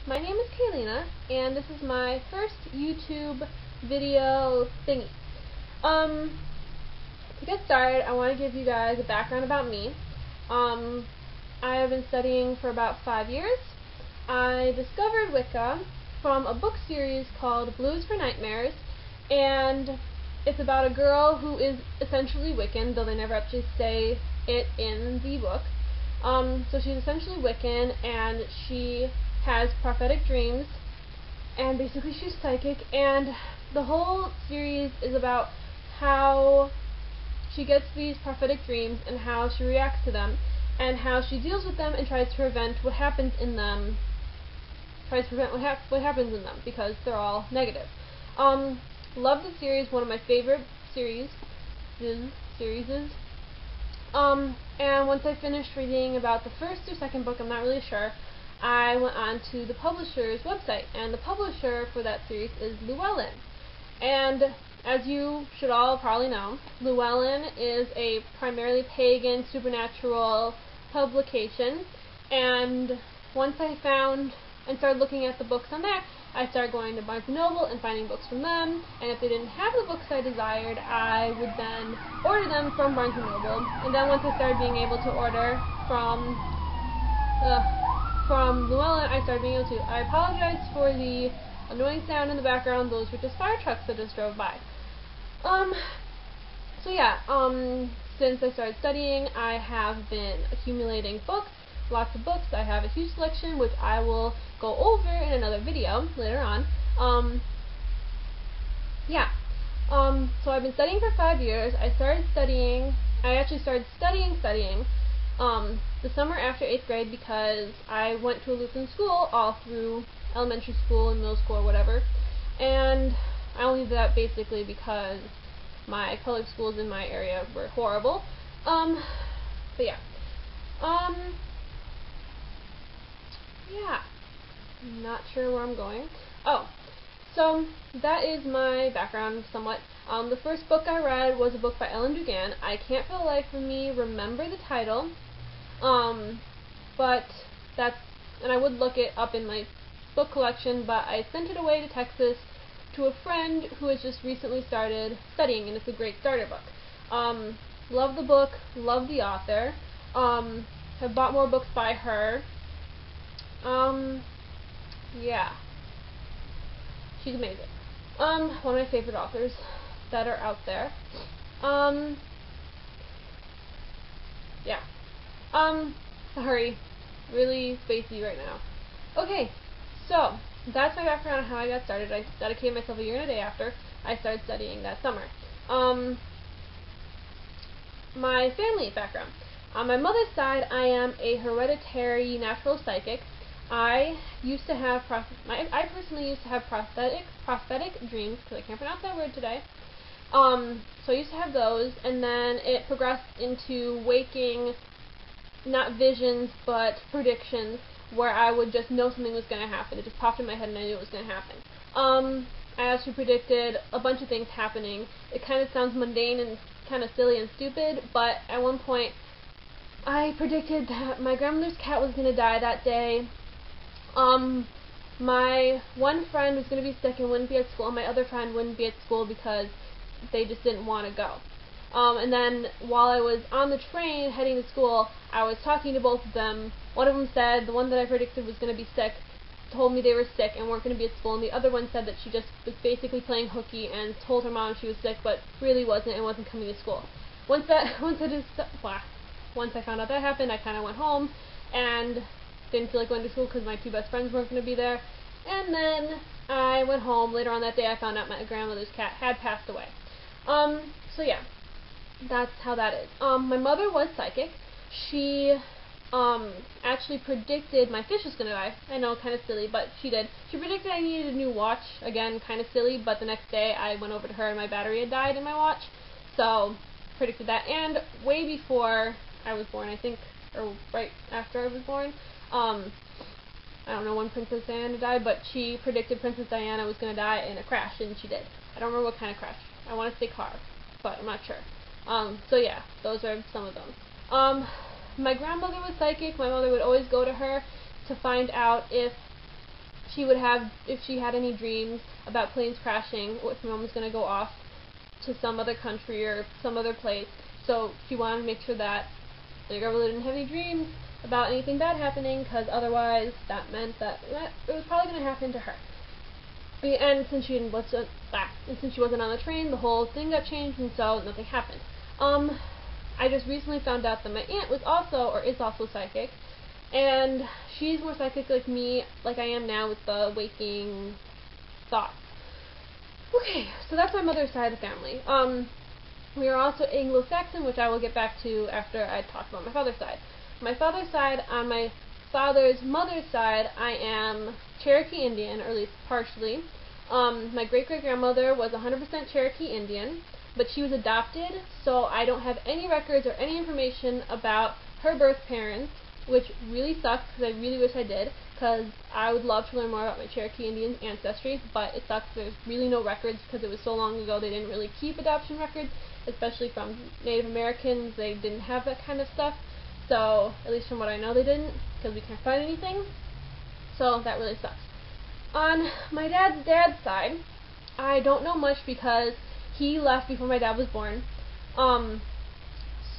my name is Kaylina, and this is my first YouTube video thingy. To get started, I want to give you guys a background about me. I have been studying for about 5 years. I discovered Wicca from a book series called Blues for Nightmares, and it's about a girl who is essentially Wiccan, though they never actually say it in the book. So she's essentially Wiccan, and she has prophetic dreams, and basically she's psychic, and the whole series is about how she gets these prophetic dreams and how she reacts to them, and how she deals with them and tries to prevent what happens in them, what happens in them, because they're all negative. Love the series, one of my favorite series. And once I finished reading about the first or second book, I'm not really sure, I went on to the publisher's website, and the publisher for that series is Llewellyn. And as you should all probably know, Llewellyn is a primarily pagan, supernatural publication, and once I found and started looking at the books on there, I started going to Barnes & Noble and finding books from them, and if they didn't have the books I desired, I would then order them from Barnes & Noble. And then once I started being able to order from Llewellyn, I started being able to. I apologize for the annoying sound in the background. Those were just fire trucks that just drove by. So yeah, since I started studying, I have been accumulating books. Lots of books. I have a huge selection, which I will go over in another video later on. So I've been studying for 5 years. I actually started studying the summer after 8th grade, because I went to a Lutheran school all through elementary school and middle school or whatever, and I only did that basically because my public schools in my area were horrible. I'm not sure where I'm going. So that is my background somewhat. The first book I read was a book by Ellen Dugan. I can't for the life of me remember the title, and I would look it up in my book collection, but I sent it away to Texas to a friend who has just recently started studying, and it's a great starter book. Love the book, love the author, have bought more books by her. She's amazing. One of my favorite authors that are out there. Sorry, really spacey right now. Okay, so that's my background on how I got started. I dedicated myself a year and a day after I started studying that summer. My family background. On my mother's side, I am a hereditary natural psychic. I personally used to have prophetic dreams, because I can't pronounce that word today. So I used to have those, and then it progressed into waking, not visions, but predictions, where I would just know something was going to happen. It just popped in my head and I knew it was going to happen. I actually predicted a bunch of things happening. It kind of sounds mundane and kind of silly and stupid, but at one point I predicted that my grandmother's cat was going to die that day. My one friend was going to be sick and wouldn't be at school, and my other friend wouldn't be at school because they just didn't want to go. And then while I was on the train heading to school, I was talking to both of them. One of them said the one that I predicted was going to be sick told me they were sick and weren't going to be at school, and the other one said that she just was basically playing hooky and told her mom she was sick but really wasn't and wasn't coming to school. Once I found out that happened, I kind of went home and didn't feel like going to school because my two best friends weren't going to be there. And then I went home. Later on that day, I found out my grandmother's cat had passed away. So yeah, that's how that is. My mother was psychic. She actually predicted my fish was going to die. I know, kind of silly, but she did. She predicted I needed a new watch. Again, kind of silly, but the next day I went over to her and my battery had died in my watch. So, predicted that. And way before I was born, I think, or right after I was born, I don't know when Princess Diana died, but she predicted Princess Diana was going to die in a crash, and she did. I don't remember what kind of crash. I want to say car, but I'm not sure. So yeah, those are some of them. My grandmother was psychic. My mother would always go to her to find out if she would have, if she had any dreams about planes crashing, if my mom was going to go off to some other country or some other place. So she wanted to make sure that the girl really didn't have any dreams about anything bad happening, because otherwise that meant that it was probably going to happen to her. And since she wasn't on the train, the whole thing got changed, and so nothing happened. I just recently found out that my aunt was also, or is also, psychic, and she's more psychic like me, like I am now, with the waking thoughts. Okay, so that's my mother's side of the family. We are also Anglo-Saxon, which I will get back to after I talk about my father's side. My father's side, on my father's mother's side, I am Cherokee Indian, or at least partially. My great-great-grandmother was 100% Cherokee Indian, but she was adopted, so I don't have any records or any information about her birth parents, which really sucks, because I really wish I did, because I would love to learn more about my Cherokee Indian ancestry, but it sucks there's really no records, because it was so long ago they didn't really keep adoption records, especially from Native Americans. They didn't have that kind of stuff, so at least from what I know they didn't, because we can't find anything, so that really sucks. On my dad's side, I don't know much because he left before my dad was born.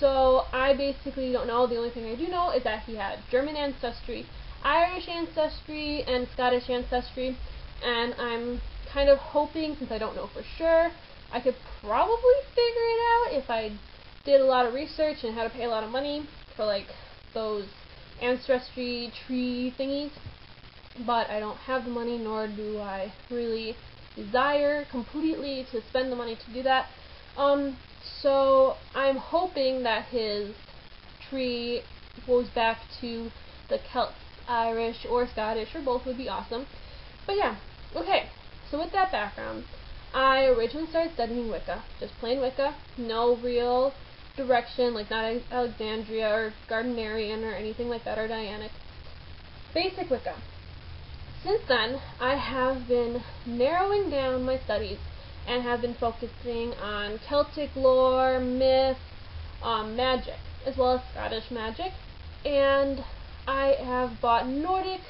So I basically don't know. The only thing I do know is that he had German ancestry, Irish ancestry, and Scottish ancestry, and I'm kind of hoping, since I don't know for sure, I could probably figure it out if I did a lot of research and had to pay a lot of money for like those ancestry tree thingies. But I don't have the money, nor do I really desire completely to spend the money to do that. So I'm hoping that his tree goes back to the Celts, Irish, or Scottish, or both would be awesome. But yeah, okay, so with that background, I originally started studying Wicca, just plain Wicca, no real direction, like not Alexandria or Gardnerian or anything like that, or Dianic. Basic Wicca. Since then, I have been narrowing down my studies and have been focusing on Celtic lore, myth, magic, as well as Scottish magic. And I have bought Nordic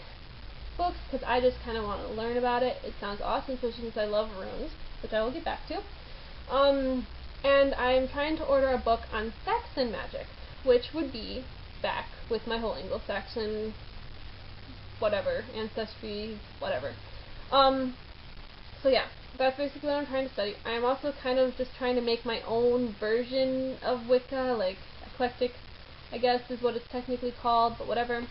books because I just kind of want to learn about it. It sounds awesome, especially since I love runes, which I will get back to. And I'm trying to order a book on Saxon magic, which would be back with my whole Anglo-Saxon whatever, ancestry, whatever. So yeah, that's basically what I'm trying to study. I am also kind of just trying to make my own version of Wicca, like eclectic, I guess is what it's technically called, but whatever.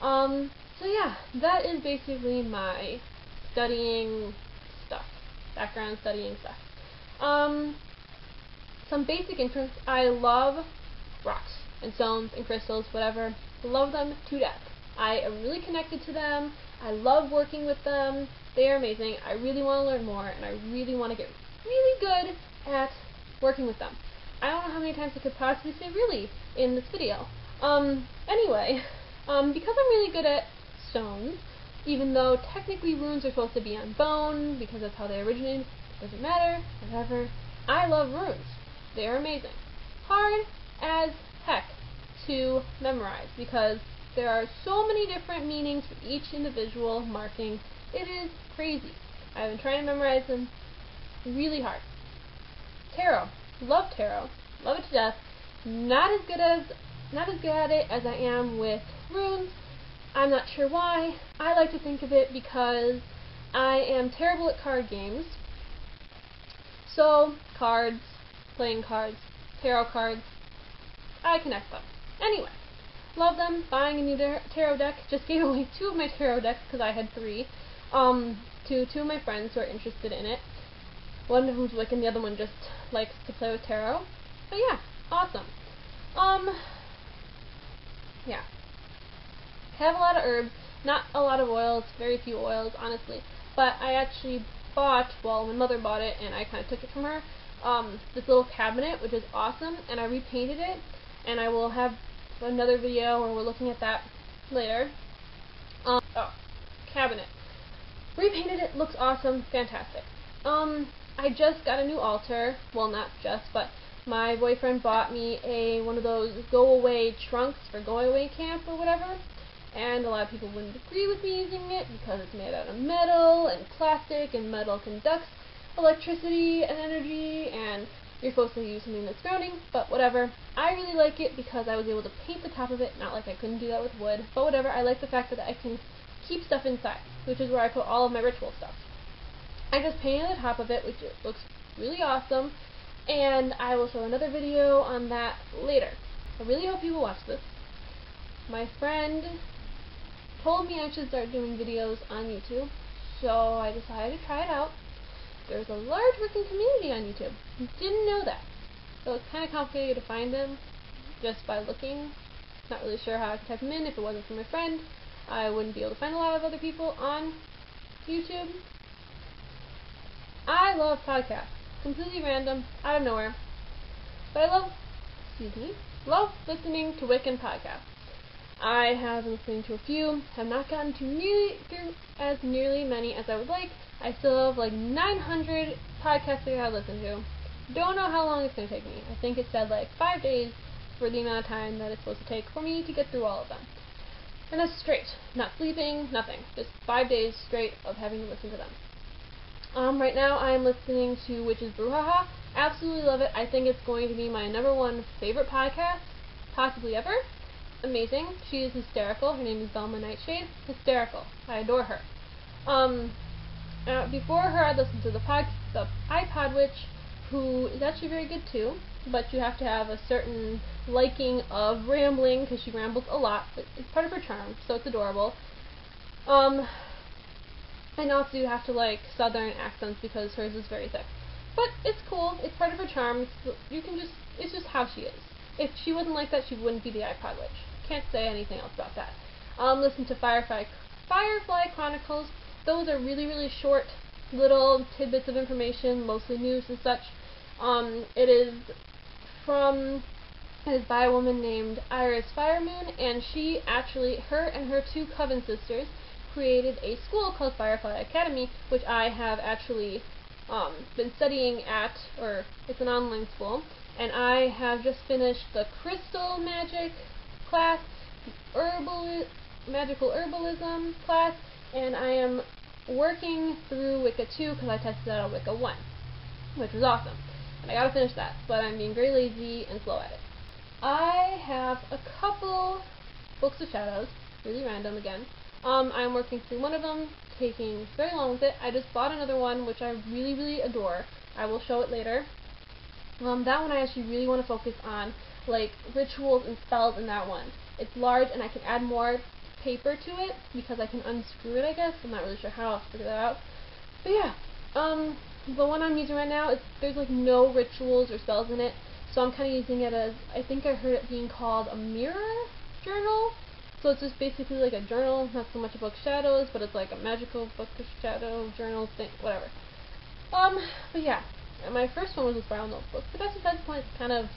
So yeah, that is basically my studying stuff, background studying stuff. Some basic interests. I love rocks and stones and crystals, whatever. Love them to death. I am really connected to them. I love working with them. They are amazing. I really want to learn more, and I really want to get really good at working with them. I don't know how many times I could possibly say really in this video. Anyway, because I'm really good at stones, even though technically runes are supposed to be on bone, because that's how they originated, doesn't matter, whatever. I love runes. They are amazing. Hard as heck to memorize, because there are so many different meanings for each individual marking. It is crazy. I've been trying to memorize them really hard. Tarot. Love tarot. Love it to death. Not as good at it as I am with runes. I'm not sure why. I like to think of it because I am terrible at card games. So, cards, playing cards, tarot cards, I connect them. Anyway. Love them. Buying a new tarot deck. Just gave away 2 of my tarot decks because I had 3 to 2 of my friends who are interested in it. One who's Wiccan, the other one just likes to play with tarot. But yeah, awesome. Yeah. Have a lot of herbs, not a lot of oils, very few oils, honestly. But I actually bought, well, my mother bought it and I kind of took it from her, this little cabinet, which is awesome, and I repainted it, and I will have another video where we're looking at that later. Cabinet. Repainted it, looks awesome, fantastic. I just got a new altar, well not just, but my boyfriend bought me one of those go away trunks for going away camp or whatever, and a lot of people wouldn't agree with me using it because it's made out of metal and plastic, and metal conducts electricity and energy, and you're supposed to use something that's grounding, but whatever. I really like it because I was able to paint the top of it, not like I couldn't do that with wood, but whatever. I like the fact that I can keep stuff inside, which is where I put all of my ritual stuff. I just painted the top of it, which looks really awesome, and I will show another video on that later. I really hope you will watch this. My friend told me I should start doing videos on YouTube, so I decided to try it out. There's a large working community on YouTube. Didn't know that. So it's kind of complicated to find them just by looking. Not really sure how I could type them in. If it wasn't for my friend, I wouldn't be able to find a lot of other people on YouTube. I love podcasts. Completely random, out of nowhere. But I love listening to Wiccan podcasts. I have been listening to a few, have not gotten through nearly many as I would like. I still have like 900 podcasts that I gotta listen to. Don't know how long it's gonna take me. I think it said like 5 days for the amount of time that it's supposed to take for me to get through all of them. And that's straight. Not sleeping, nothing. Just 5 days straight of having to listen to them. Right now I am listening to Witch's Brouhaha. Absolutely love it. I think it's going to be my #1 favorite podcast, possibly ever. Amazing. She is hysterical. Her name is Velma Nightshade. Hysterical. I adore her. Before her, I listened to the iPod Witch, who is actually very good too, but you have to have a certain liking of rambling, because she rambles a lot, but it's part of her charm, so it's adorable. And also you have to like southern accents because hers is very thick. But it's cool, it's part of her charm, it's just how she is. If she wasn't like that, she wouldn't be the iPod Witch. Can't say anything else about that. Listen to Firefly Chronicles. Those are really, really short little tidbits of information, mostly news and such. It is by a woman named Iris Firemoon, and her and her 2 coven sisters created a school called Firefly Academy, which I have actually been studying at, or it's an online school, and I have just finished the crystal magic class, the magical herbalism class, and I am working through Wicca 2 because I tested out on Wicca 1, which was awesome. And I gotta finish that, but I'm being very lazy and slow at it. I have a couple Books of Shadows, really random again. I'm working through one of them, taking very long with it. I just bought another one, which I really, really adore. I will show it later. That one I actually really want to focus on, like, rituals and spells in that one. It's large, and I can add more paper to it, because I can unscrew it, I guess. I'm not really sure how I'll figure that out. But yeah, the one I'm using right now, there's like no rituals or spells in it, so I'm kind of using it as, I think I heard it being called a mirror journal. So it's just basically like a journal, not so much a Book of Shadows, but it's like a magical Book of Shadow journal thing, whatever. But yeah, and my first one was a spiral notebook, but that's besides the point. It's kind of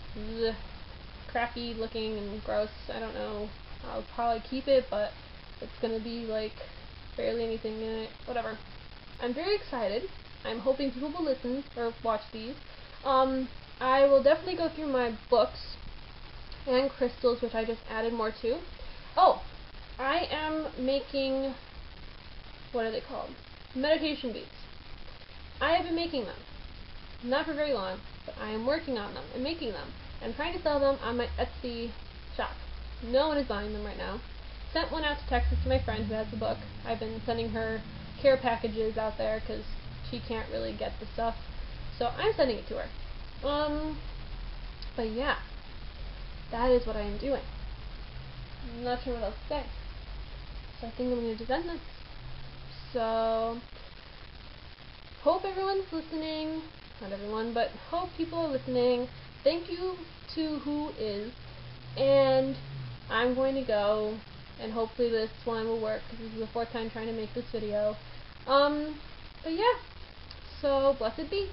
crappy looking and gross. I don't know. I'll probably keep it, but it's gonna be like barely anything in it. Whatever. I'm very excited. I'm hoping people will listen or watch these. I will definitely go through my books and crystals, which I just added more to. Oh, I am making, what are they called? Meditation beads. I have been making them. Not for very long, but I am working on them and making them. I'm trying to sell them on my Etsy shop. No one is buying them right now. Sent one out to Texas to my friend who has the book. I've been sending her care packages out there because she can't really get the stuff. So I'm sending it to her. But yeah, that is what I am doing. I'm not sure what else to say. So I think I'm going to just end this. So, hope everyone's listening. Not everyone, but hope people are listening. Thank you to who is. And I'm going to go, and hopefully this one will work, because this is the 4th time trying to make this video. But yeah. So, blessed be.